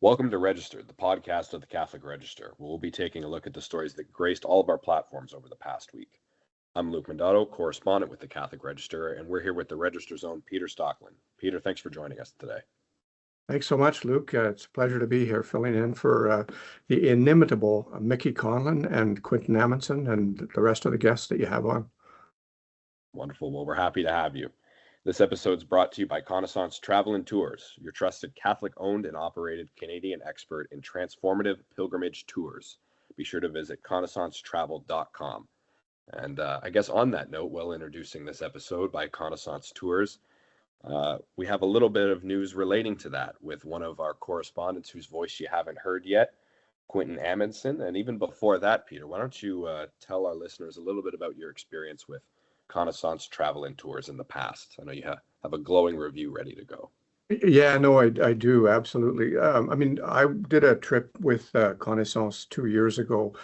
Welcome to Registered, the podcast of the Catholic Register, where we'll be taking a look at the stories that graced all of our platforms over the past week. I'm Luke Mandato, correspondent with the Catholic Register, and we're here with the Register's own Peter Stockland. Peter, thanks for joining us today. Thanks so much, Luke. It's a pleasure to be here filling in for the inimitable Mickey Conlon and Quentin Amundson and the rest of the guests that you have on. Wonderful. Well, we're happy to have you. This episode is brought to you by Connaissance Travel and Tours, your trusted Catholic-owned and operated Canadian expert in transformative pilgrimage tours. Be sure to visit connaissancetravel.com. And I guess on that note, while introducing this episode by Connaissance Tours, we have a little bit of news relating to that with one of our correspondents whose voice you haven't heard yet, Quentin Amundson. And even before that, Peter, why don't you tell our listeners a little bit about your experience with Connaissance Travel and Tours in the past? I know you have a glowing review ready to go. Yeah, no, I do, absolutely. I did a trip with Connaissance 2 years ago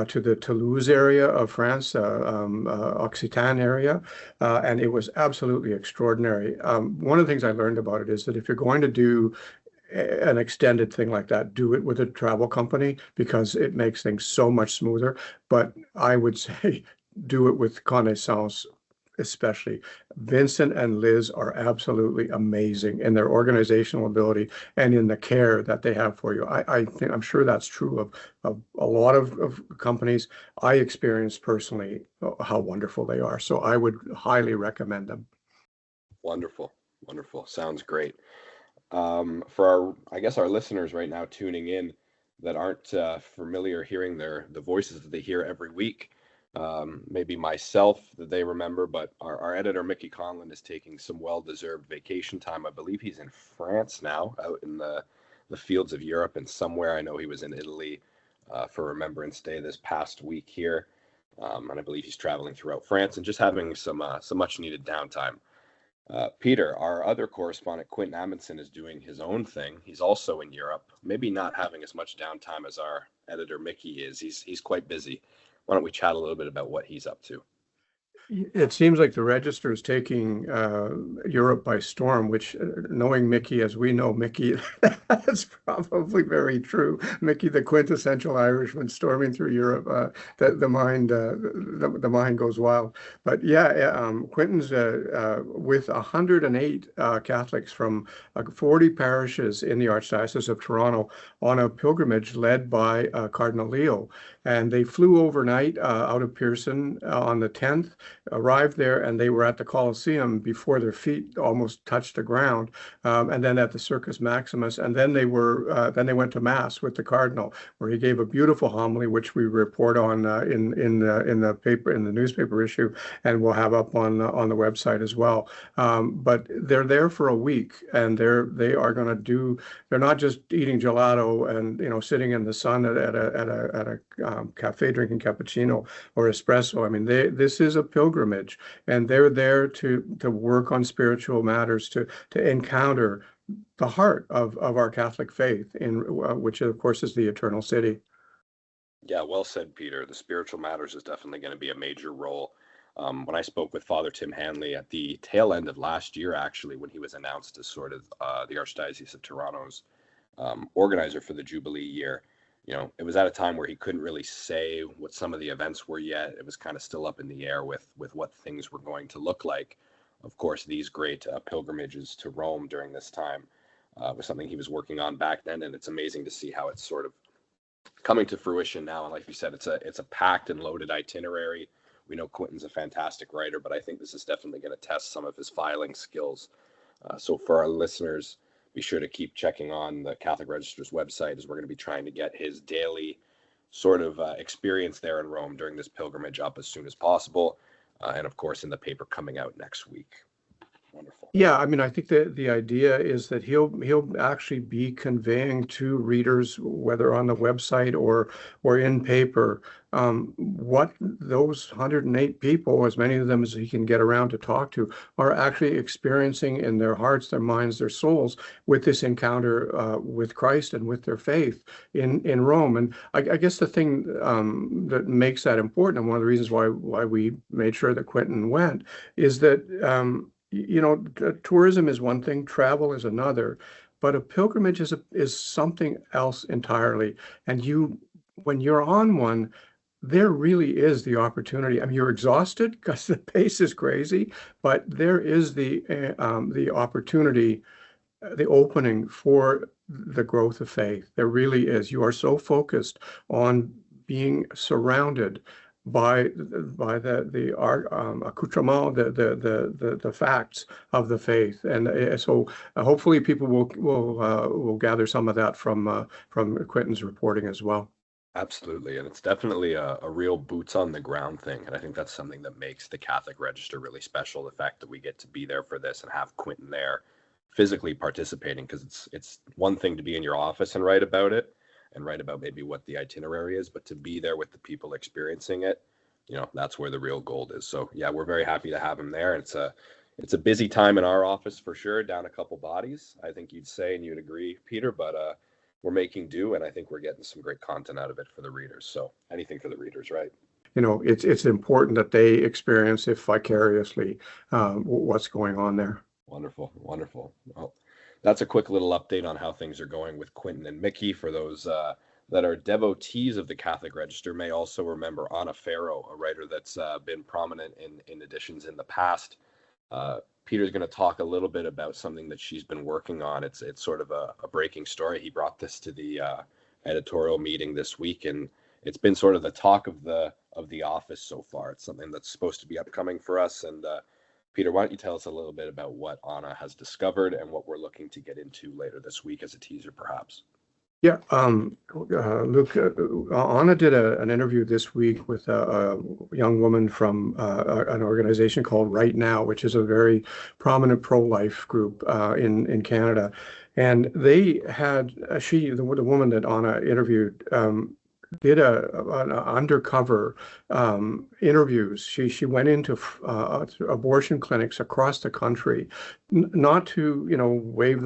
to the Toulouse area of France, Occitan area, and it was absolutely extraordinary. One of the things I learned about it is that if you're going to do an extended thing like that, do it with a travel company because it makes things so much smoother. But I would say do it with Connaissance especially. Vincent and Liz are absolutely amazing in their organizational ability and in the care that they have for you. I'm sure that's true of a lot of companies. I experienced personally how wonderful they are. So I would highly recommend them. Wonderful. Sounds great. For our listeners right now tuning in that aren't familiar hearing the voices that they hear every week, maybe myself that they remember, but our editor Mickey Conlon is taking some well-deserved vacation time. I believe he's in France now, out in the fields of Europe, and somewhere I know he was in Italy for Remembrance Day this past week here, and I believe he's traveling throughout France and just having some much-needed downtime. Peter, our other correspondent, Quentin Amundson, is doing his own thing. He's also in Europe, maybe not having as much downtime as our editor Mickey is. He's quite busy. Why don't we chat a little bit about what he's up to? It seems like the Register is taking Europe by storm, which, knowing Mickey as we know Mickey, that's probably very true. Mickey, the quintessential Irishman storming through Europe, the mind goes wild. But yeah, Quentin's with 108 Catholics from 40 parishes in the Archdiocese of Toronto on a pilgrimage led by Cardinal Leo. And they flew overnight out of Pearson on the 10th, arrived there, and they were at the Colosseum before their feet almost touched the ground, and then at the Circus Maximus, and then they went to Mass with the Cardinal, where he gave a beautiful homily, which we report on in the paper, in the newspaper issue, and we'll have up on the website as well. But they're there for a week, and they are going to do. They're not just eating gelato and sitting in the sun at a cafe drinking cappuccino or espresso. I mean, this is a pilgrimage, and they're there to work on spiritual matters, to encounter the heart of our Catholic faith, in which of course is the eternal city. Yeah, well said, Peter. The spiritual matters is definitely going to be a major role. When I spoke with Father Tim Hanley at the tail end of last year, actually, when he was announced as sort of the Archdiocese of Toronto's organizer for the Jubilee year, it was at a time where he couldn't really say what some of the events were yet. It was kind of still up in the air with what things were going to look like. Of course, these great pilgrimages to Rome during this time was something he was working on back then, and it's amazing to see how it's sort of coming to fruition now. And like you said, it's a packed and loaded itinerary. We know Quentin's a fantastic writer, but I think this is definitely going to test some of his filing skills. So for our listeners, be sure to keep checking on the Catholic Register's website, as we're going to be trying to get his daily sort of experience there in Rome during this pilgrimage up as soon as possible. And of course, in the paper coming out next week. Wonderful. Yeah, I mean, I think the idea is that he'll actually be conveying to readers, whether on the website or in paper, what those 108 people, as many of them as he can get around to talk to, are actually experiencing in their hearts, their minds, their souls with this encounter with Christ and with their faith in Rome. And I guess the thing that makes that important, and one of the reasons why we made sure that Quentin went, is that tourism is one thing, travel is another, but a pilgrimage is something else entirely. And when you're on one, there really is the opportunity. I mean, you're exhausted because the pace is crazy, but there is the opportunity, the opening for the growth of faith. There really is. You are so focused on being surrounded by the art accoutrement, the facts of the faith, and so hopefully people will gather some of that from Quentin's reporting as well. Absolutely. And it's definitely a real boots on the ground thing. And I think that's something that makes the Catholic Register really special. The fact that we get to be there for this and have Quentin there physically participating, because it's one thing to be in your office and write about it and write about maybe what the itinerary is, but to be there with the people experiencing it, that's where the real gold is. So yeah, we're very happy to have him there. It's a busy time in our office for sure, down a couple bodies, I think you'd say, and you'd agree, Peter, but we're making do, and I think we're getting some great content out of it for the readers. So anything for the readers, right? It's important that they experience it vicariously, what's going on there. Wonderful, wonderful. Well, that's a quick little update on how things are going with Quentin and Mickey. For those that are devotees of the Catholic Register, may also remember Anna Farrow, a writer that's been prominent in editions in the past. Peter's going to talk a little bit about something that she's been working on. It's sort of a breaking story. He brought this to the editorial meeting this week, and it's been sort of the talk of the office so far. It's something that's supposed to be upcoming for us. And Peter, why don't you tell us a little bit about what Anna has discovered and what we're looking to get into later this week as a teaser, perhaps? Yeah, Luke, Anna did an interview this week with a young woman from an organization called Right Now, which is a very prominent pro-life group in Canada. And they had, the woman that Anna interviewed, did an undercover interviews. She went into abortion clinics across the country, not to wave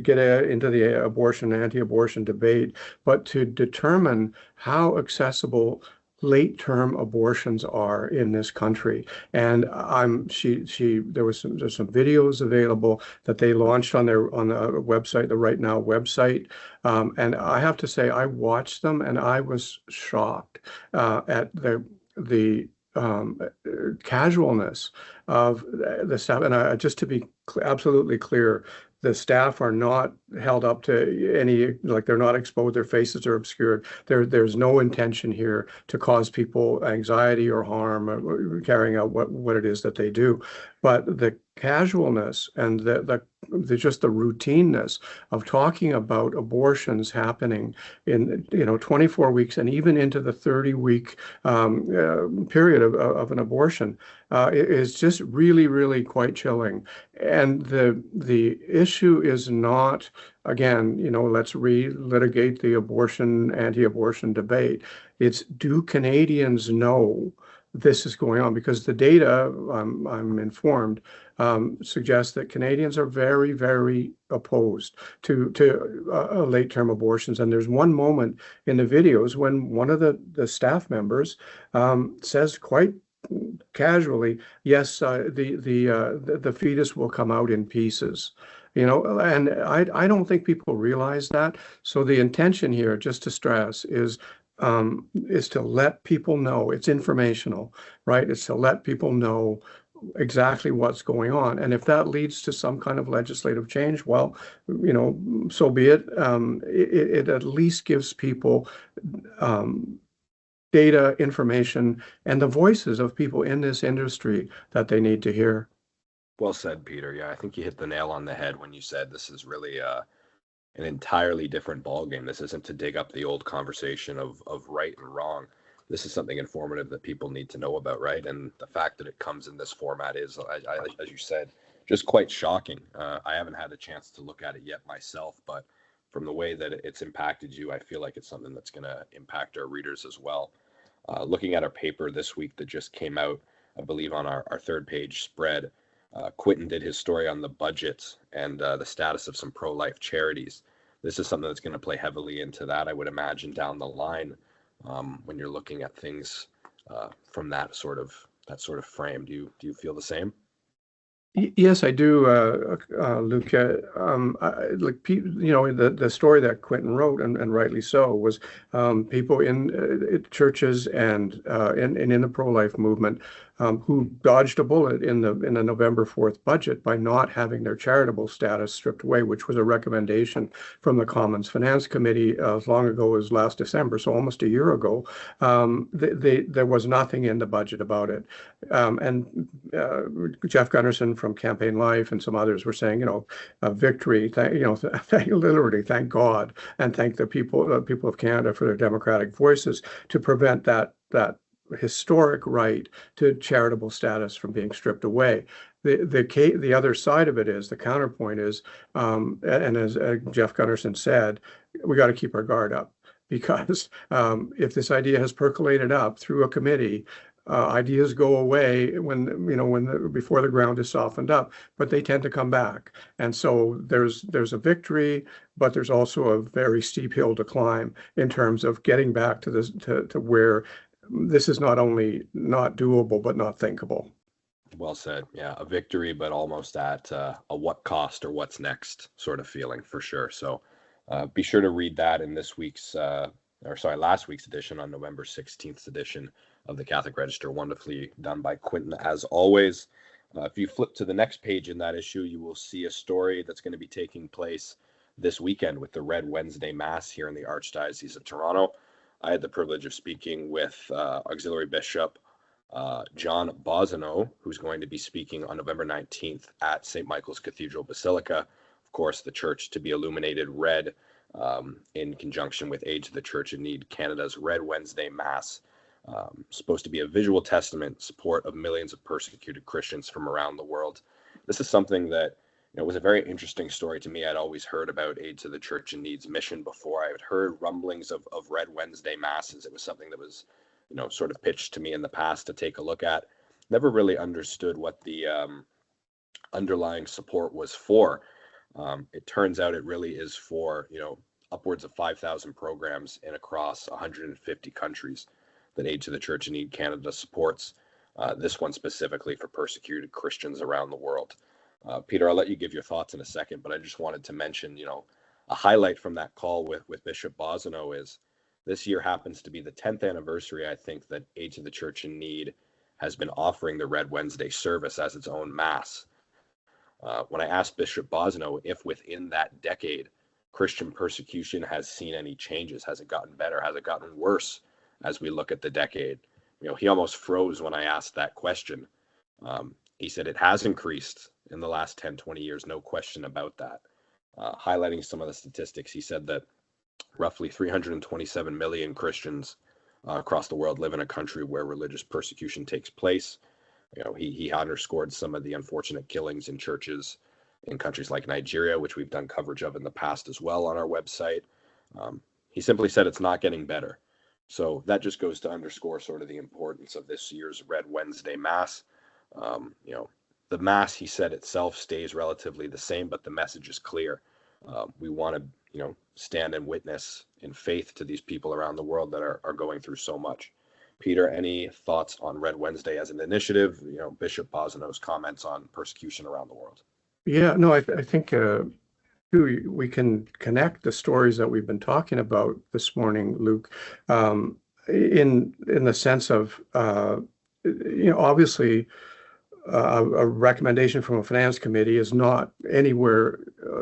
get into the anti-abortion debate, but to determine how accessible late-term abortions are in this country. And there's some videos available that they launched on the website, the Right Now website. And I have to say, I watched them and I was shocked at the casualness of the staff. And just to be absolutely clear, the staff are not held up to any, like they're not exposed, their faces are obscured. There's no intention here to cause people anxiety or harm or carrying out what it is that they do. But the casualness and just the routineness of talking about abortions happening in 24 weeks and even into the 30-week period of an abortion is just really, really quite chilling. And the issue is not, again, let's relitigate the anti-abortion debate. It's, do Canadians know this is going on? Because the data, I'm informed, suggests that Canadians are very, very opposed to late-term abortions. And there's one moment in the videos when one of the staff members says quite casually, yes, the fetus will come out in pieces. And I don't think people realize that. So the intention here, just to stress, is to let people know. It's informational, right? It's to let people know exactly what's going on. And if that leads to some kind of legislative change, well, so be it. It at least gives people data, information, and the voices of people in this industry that they need to hear. Well said, Peter. Yeah, I think you hit the nail on the head when you said this is really an entirely different ballgame. This isn't to dig up the old conversation of right and wrong. This is something informative that people need to know about, right? And the fact that it comes in this format is, as you said, just quite shocking. I haven't had a chance to look at it yet myself, but from the way that it's impacted you, I feel like it's something that's going to impact our readers as well. Looking at our paper this week that just came out, I believe on our third page spread, Quentin did his story on the budget and the status of some pro-life charities. This is something that's going to play heavily into that, I would imagine, down the line when you're looking at things from that sort of frame. Do you feel the same? Yes, I do, Luke. The story that Quentin wrote, and rightly so, was people in churches and in the pro-life movement who dodged a bullet in the November 4th budget by not having their charitable status stripped away, which was a recommendation from the Commons Finance Committee as long ago as last December, so almost a year ago. There was nothing in the budget about it. And Jeff Gunnarsson from Campaign Life and some others were saying, a victory, literally, thank God, and thank the people of Canada for their democratic voices to prevent that historic right to charitable status from being stripped away. The other side of it is, the counterpoint is, and as Jeff Gunnarsson said, we got to keep our guard up, because if this idea has percolated up through a committee, ideas go away before the ground is softened up, but they tend to come back. And so there's a victory, but there's also a very steep hill to climb in terms of getting back to this to where this is not only not doable, but not thinkable. Well said. Yeah, a victory, but almost at a what cost or what's next sort of feeling for sure. So be sure to read that in last week's edition, on November 16th edition of the Catholic Register. Wonderfully done by Quentin, as always. If you flip to the next page in that issue, you will see a story that's going to be taking place this weekend with the Red Wednesday Mass here in the Archdiocese of Toronto. I had the privilege of speaking with Auxiliary Bishop John Boissonneau, who's going to be speaking on November 19th at St. Michael's Cathedral Basilica. Of course, the church to be illuminated red in conjunction with Aid to the Church in Need Canada's Red Wednesday Mass. Supposed to be a visual testament support of millions of persecuted Christians from around the world. This is something that was a very interesting story to me. I'd always heard about Aid to the Church in Need's mission before. I had heard rumblings of Red Wednesday Masses. It was something that was sort of pitched to me in the past to take a look at. Never really understood what the underlying support was for. It turns out it really is for upwards of 5,000 programs in across 150 countries that Aid to the Church in Need Canada supports. This one specifically for persecuted Christians around the world. Peter, I'll let you give your thoughts in a second, but I just wanted to mention, a highlight from that call with Bishop Boissonneau is this year happens to be the 10th anniversary, I think, that Aid to the Church in Need has been offering the Red Wednesday service as its own Mass. When I asked Bishop Boissonneau if within that decade Christian persecution has seen any changes, has it gotten better, has it gotten worse as we look at the decade, he almost froze when I asked that question. He said it has increased in the last 10, 20 years, no question about that. Highlighting some of the statistics, he said that roughly 327 million Christians across the world live in a country where religious persecution takes place. He underscored some of the unfortunate killings in churches in countries like Nigeria, which we've done coverage of in the past as well on our website. He simply said it's not getting better. So that just goes to underscore sort of the importance of this year's Red Wednesday Mass. The Mass, he said, itself stays relatively the same, but the message is clear. We want to, stand and witness in faith to these people around the world that are going through so much. Peter, any thoughts on Red Wednesday as an initiative? Bishop Boissonneau's comments on persecution around the world. Yeah, no, I think we can connect the stories that we've been talking about this morning, Luke, in the sense of obviously a recommendation from a finance committee is not anywhere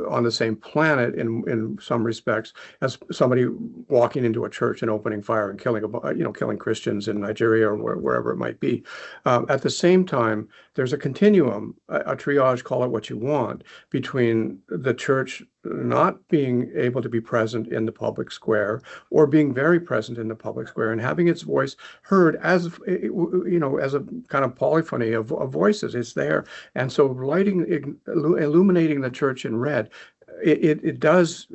on the same planet in some respects as somebody walking into a church and opening fire and killing Christians in Nigeria or wherever it might be. At the same time, there's a continuum, a triage, call it what you want, between the church not being able to be present in the public square or being very present in the public square and having its voice heard as as a kind of polyphony of voices. It's there. And so illuminating the church in red, it does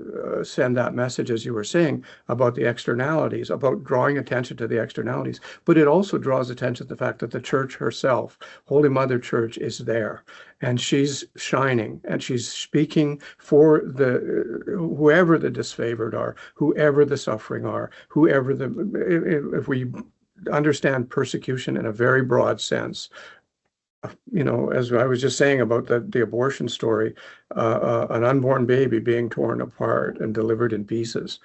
send that message, as you were saying, about the externalities, about drawing attention to the externalities, but it also draws attention to the fact that the church herself, Holy Mother Church, is there, and she's shining, and she's speaking for whoever the disfavored are, whoever the suffering are, if we understand persecution in a very broad sense, As I was just saying about the abortion story, an unborn baby being torn apart and delivered in pieces.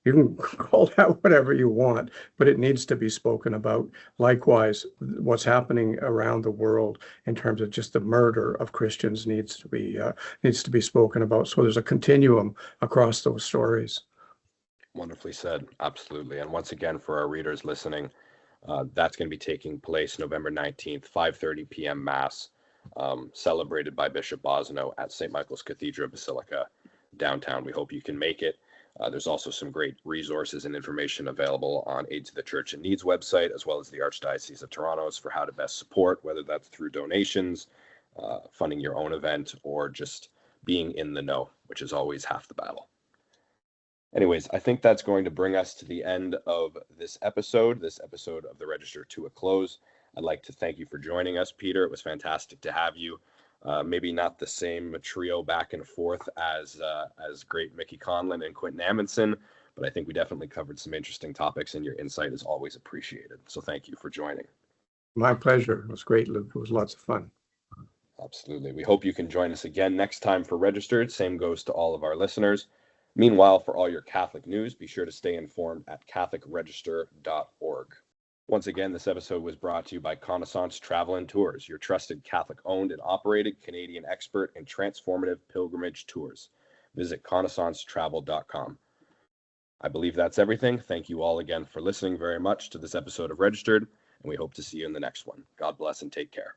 You can call that whatever you want, but it needs to be spoken about. Likewise, what's happening around the world in terms of just the murder of Christians needs to be spoken about. So there's a continuum across those stories. Wonderfully said. Absolutely. And once again, for our readers listening, that's going to be taking place November 19th, 5:30 p.m. Mass, celebrated by Bishop Boissonneau at St. Michael's Cathedral Basilica downtown. We hope you can make it. There's also some great resources and information available on Aid to the Church in Needs website, as well as the Archdiocese of Toronto's, for how to best support, whether that's through donations, funding your own event, or just being in the know, which is always half the battle. Anyways, I think that's going to bring us to the end of this episode of the Register, to a close. I'd like to thank you for joining us, Peter. It was fantastic to have you. Maybe not the same trio back and forth as great Mickey Conlon and Quentin Amundson, but I think we definitely covered some interesting topics, and your insight is always appreciated. So thank you for joining. My pleasure. It was great, Luke. It was lots of fun. Absolutely. We hope you can join us again next time for Registered. Same goes to all of our listeners. Meanwhile, for all your Catholic news, be sure to stay informed at catholicregister.org. Once again, this episode was brought to you by Connaissance Travel and Tours, your trusted Catholic-owned and operated Canadian expert in transformative pilgrimage tours. Visit connaissancetravel.com. I believe that's everything. Thank you all again for listening very much to this episode of Registered, and we hope to see you in the next one. God bless and take care.